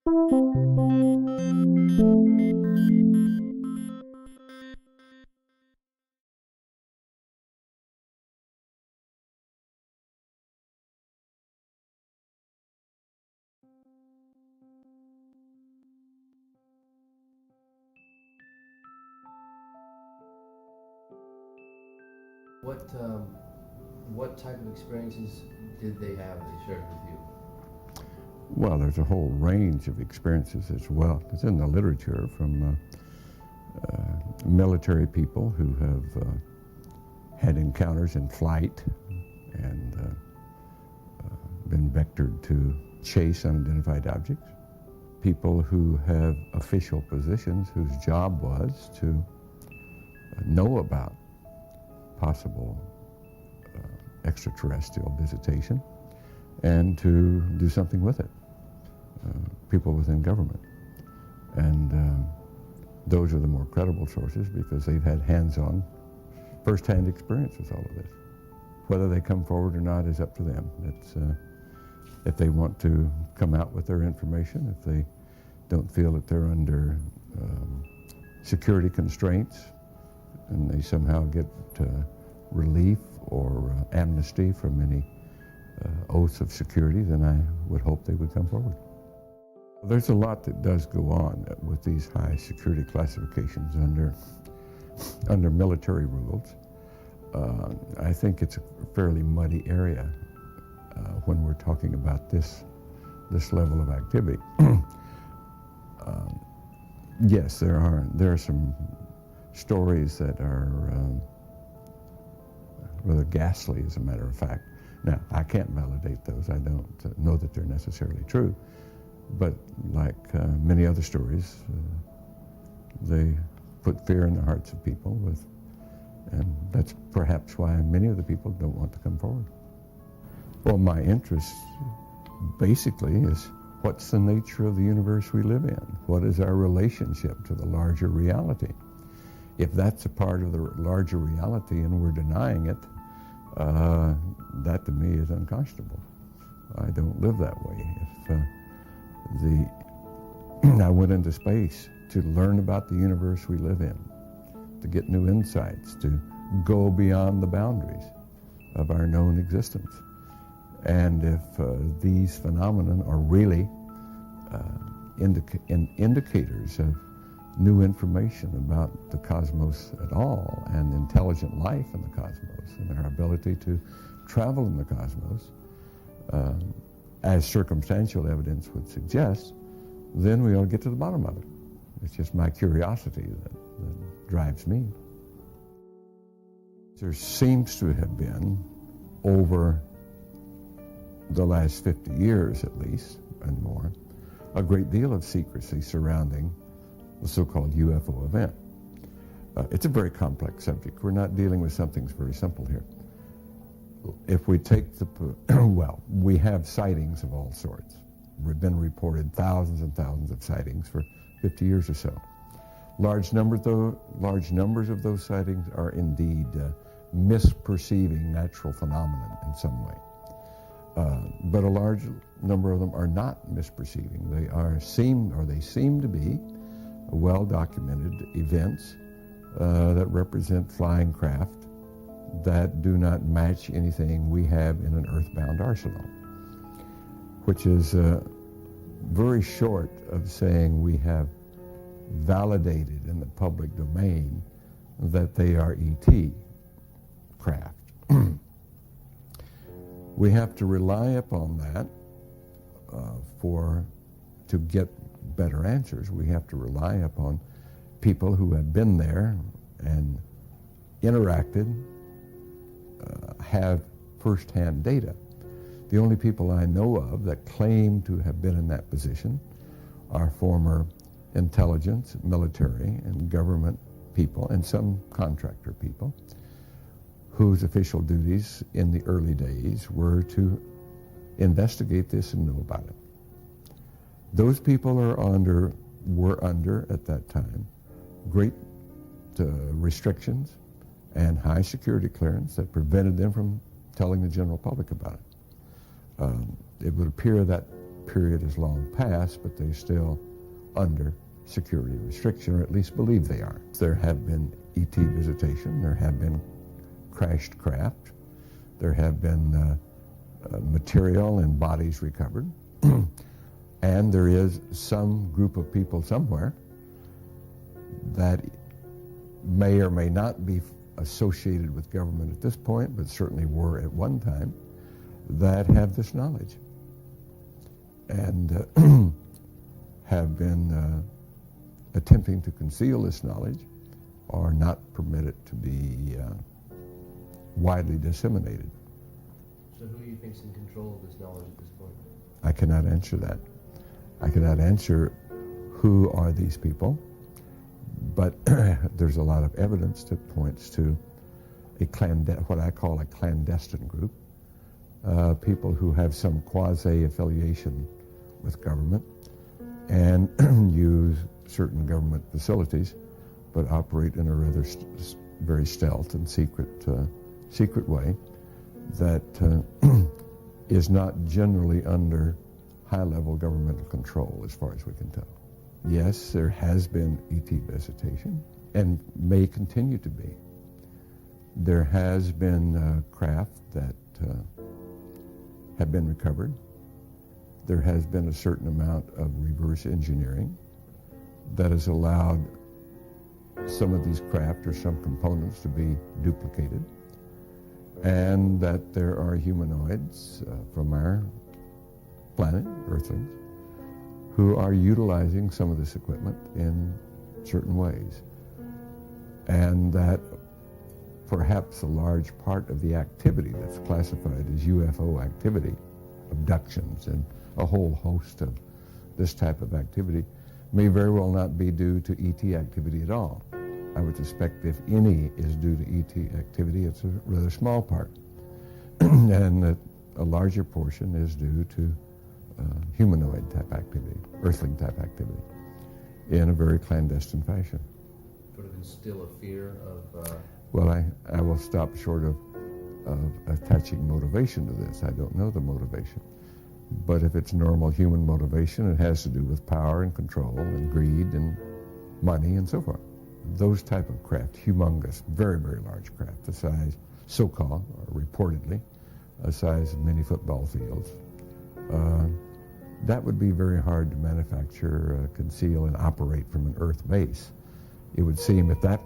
What type of experiences did they have they shared with you? Well, there's a whole range of experiences as well. It's in the literature from military people who have had encounters in flight and been vectored to chase unidentified objects. People who have official positions whose job was to know about possible extraterrestrial visitation and to do something with it. People within government. And those are the more credible sources because they've had hands-on, first-hand experience with all of this. Whether they come forward or not is up to them. It's, if they want to come out with their information, if they don't feel that they're under security constraints and they somehow get relief or amnesty from any oaths of security, then I would hope they would come forward. There's a lot that does go on with these high security classifications under military rules. I think it's a fairly muddy area when we're talking about this level of activity. Yes, there are some stories that are rather ghastly, as a matter of fact. Now, I can't validate those. I don't know that they're necessarily true. But like many other stories, they put fear in the hearts of people, and that's perhaps why many of the people don't want to come forward. Well, my interest basically is what's the nature of the universe we live in? What is our relationship to the larger reality? If that's a part of the larger reality and we're denying it, that to me is unconscionable. I don't live that way. If I went into space to learn about the universe we live in, to get new insights, to go beyond the boundaries of our known existence. And if these phenomena are really indicators of new information about the cosmos at all and intelligent life in the cosmos and our ability to travel in the cosmos, as circumstantial evidence would suggest, then we ought to get to the bottom of it. It's just my curiosity that drives me. There seems to have been, over the last 50 years at least, and more, a great deal of secrecy surrounding the so-called UFO event. It's a very complex subject. We're not dealing with something that's very simple here. If we take well, we have sightings of all sorts. We've been reported thousands and thousands of sightings for 50 years or so. Large numbers of those sightings are indeed misperceiving natural phenomena in some way. But a large number of them are not misperceiving. They seem to be well-documented events that represent flying craft that do not match anything we have in an earthbound arsenal, which is very short of saying we have validated in the public domain that they are ET craft. We have to rely upon that to get better answers. We have to rely upon people who have been there and interacted, have first-hand data. The only people I know of that claim to have been in that position are former intelligence, military, and government people, and some contractor people, whose official duties in the early days were to investigate this and know about it. Those people were under at that time great restrictions and high security clearance that prevented them from telling the general public about it. It would appear that period has long passed, but they're still under security restriction, or at least believe they are. There have been ET visitation, there have been crashed craft, there have been material and bodies recovered, and there is some group of people somewhere that may or may not be associated with government at this point, but certainly were at one time, that have this knowledge and have been attempting to conceal this knowledge or not permit it to be widely disseminated. So who do you think is in control of this knowledge at this point? I cannot answer that. I cannot answer who are these people, but there's a lot of evidence that points to what I call a clandestine group, people who have some quasi-affiliation with government and use certain government facilities, but operate in a rather very stealth and secret way that is not generally under high-level governmental control as far as we can tell. Yes, there has been ET visitation and may continue to be. There has been craft that have been recovered. There has been a certain amount of reverse engineering that has allowed some of these craft or some components to be duplicated, and that there are humanoids from our planet, Earthlings, who are utilizing some of this equipment in certain ways, and that perhaps a large part of the activity that's classified as UFO activity, abductions and a whole host of this type of activity, may very well not be due to ET activity at all. I would suspect if any is due to ET activity, it's a rather small part, and that a larger portion is due to humanoid type activity, Earthling type activity, in a very clandestine fashion. Sort of instill a fear of... Well, I will stop short of attaching motivation to this. I don't know the motivation. But if it's normal human motivation, it has to do with power and control and greed and money and so forth. Those type of craft, humongous, very, very large craft, the size, so-called, or reportedly, the size of many football fields, that would be very hard to manufacture, conceal, and operate from an Earth base. It would seem, if that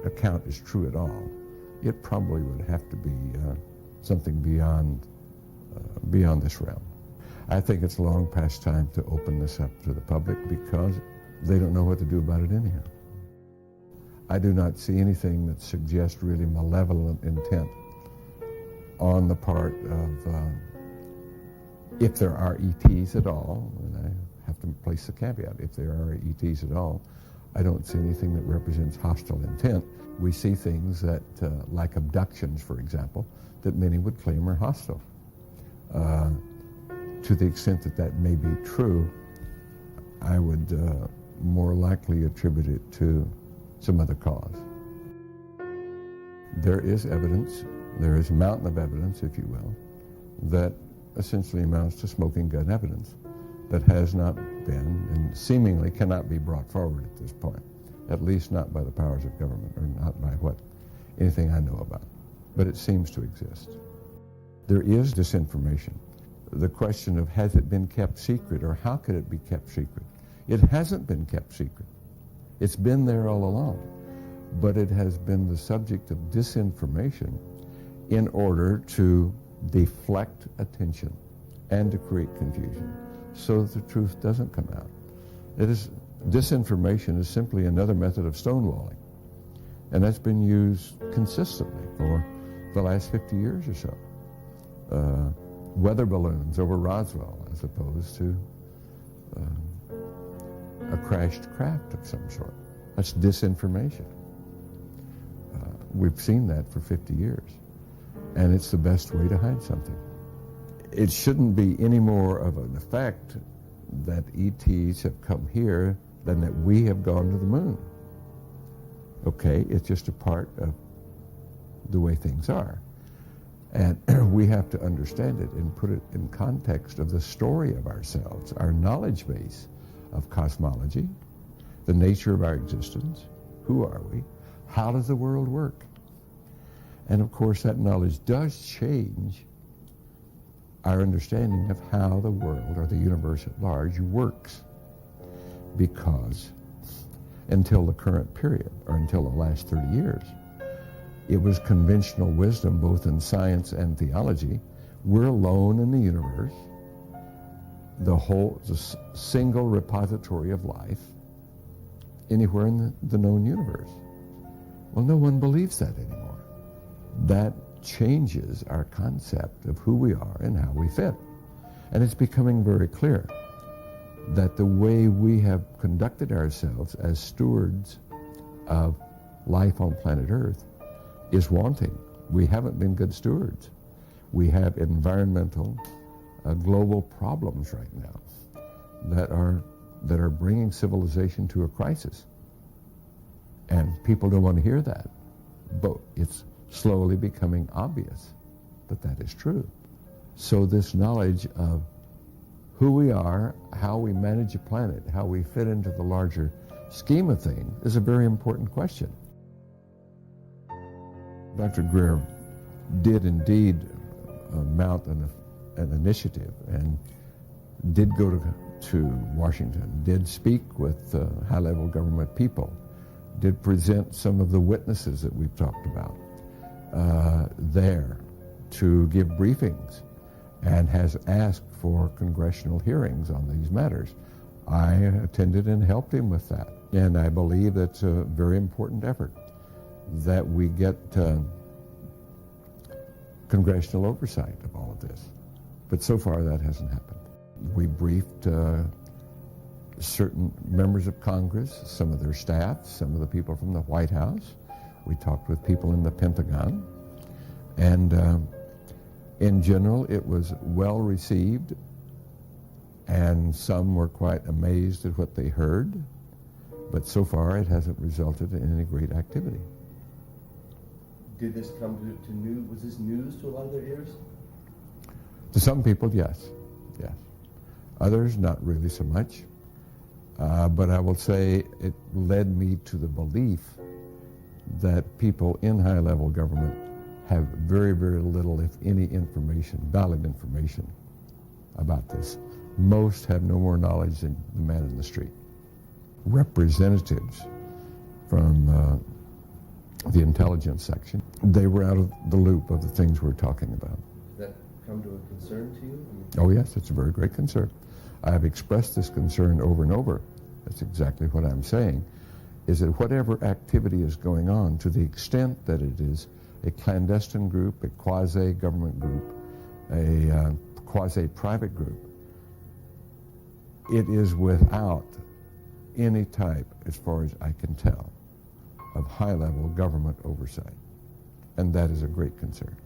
account is true at all, it probably would have to be something beyond this realm. I think it's long past time to open this up to the public because they don't know what to do about it anyhow. I do not see anything that suggests really malevolent intent on the part of, if there are ETs at all, and I have to place the caveat, if there are ETs at all, I don't see anything that represents hostile intent. We see things that, like abductions, for example, that many would claim are hostile. To the extent that that may be true, I would more likely attribute it to some other cause. There is evidence, there is a mountain of evidence, if you will, that essentially amounts to smoking gun evidence that has not been and seemingly cannot be brought forward at this point, at least not by the powers of government or not by anything I know about. But it seems to exist. There is disinformation. The question of has it been kept secret or how could it be kept secret? It hasn't been kept secret. It's been there all along, but it has been the subject of disinformation in order to deflect attention and to create confusion so that the truth doesn't come out. Disinformation is simply another method of stonewalling, and that's been used consistently for the last 50 years or so. Weather balloons over Roswell as opposed to a crashed craft of some sort. That's disinformation. We've seen that for 50 years, and it's the best way to hide something. It shouldn't be any more of an effect that ETs have come here than that we have gone to the moon. Okay, it's just a part of the way things are. And we have to understand it and put it in context of the story of ourselves, our knowledge base of cosmology, the nature of our existence, who are we, how does the world work? And of course that knowledge does change our understanding of how the world or the universe at large works, because until the current period, or until the last 30 years, it was conventional wisdom, both in science and theology. We're alone in the universe, the single repository of life anywhere in the known universe. Well, no one believes that anymore. That changes our concept of who we are and how we fit. And it's becoming very clear that the way we have conducted ourselves as stewards of life on planet Earth is wanting. We haven't been good stewards. We have environmental, global problems right now that are bringing civilization to a crisis. And people don't want to hear that, but it's slowly becoming obvious that that is true. So this knowledge of who we are, how we manage a planet, how we fit into the larger scheme of things is a very important question. Dr. Garier did indeed mount an initiative and did go to Washington, did speak with high-level government people, did present some of the witnesses that we've talked about there to give briefings, and has asked for congressional hearings on these matters. I attended and helped him with that, and I believe that's a very important effort, that we get congressional oversight of all of this. But so far that hasn't happened. We briefed certain members of Congress, some of their staff, some of the people from the White House. We talked with people in the Pentagon. And in general, it was well received, and some were quite amazed at what they heard. But so far it hasn't resulted in any great activity. Did this come to news? Was this news to a lot of their ears? To some people, yes. Yes. Others, not really so much. But I will say it led me to the belief that people in high-level government have very, very little, if any, information, valid information about this. Most have no more knowledge than the man in the street. Representatives from the intelligence section, they were out of the loop of the things we're talking about. Does that come to a concern to you? Oh yes, it's a very great concern. I have expressed this concern over and over. That's exactly what I'm saying, is that whatever activity is going on, to the extent that it is a clandestine group, a quasi-government group, a quasi-private group, it is without any type, as far as I can tell, of high-level government oversight. And that is a great concern.